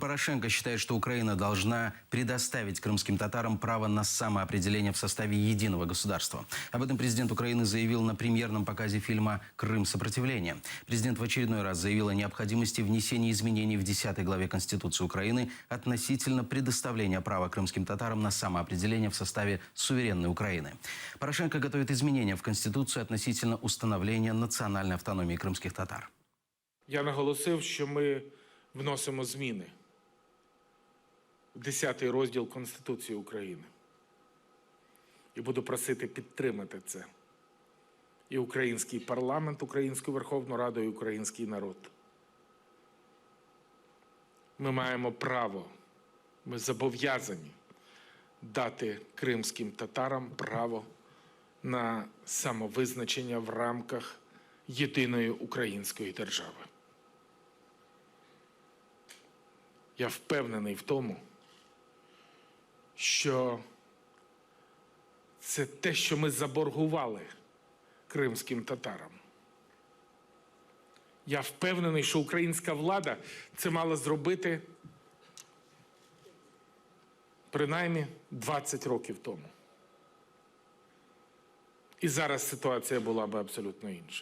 Порошенко считает, что Украина должна предоставить крымским татарам право на самоопределение в составе единого государства. Об этом президент Украины заявил на премьерном показе фильма «Крым. Сопротивление». Президент в очередной раз заявил о необходимости внесения изменений в 10 главе Конституции Украины относительно предоставления права крымским татарам на самоопределение в составе суверенной Украины. Порошенко готовит изменения в Конституцию относительно установления национальной автономии крымских татар. Я наголосив, що ми вносимо зміни в 10-й розділ Конституції України. І буду просити підтримати це. І український парламент, Українську Верховну Раду, і український народ. Ми маємо право, ми зобов'язані дати кримським татарам право на самовизначення в рамках єдиної української держави. Я впевнений в тому, що це те, що ми заборгували кримським татарам. Я впевнений, що українська влада це мала зробити принаймні 20 років тому. І зараз ситуація була б абсолютно інша.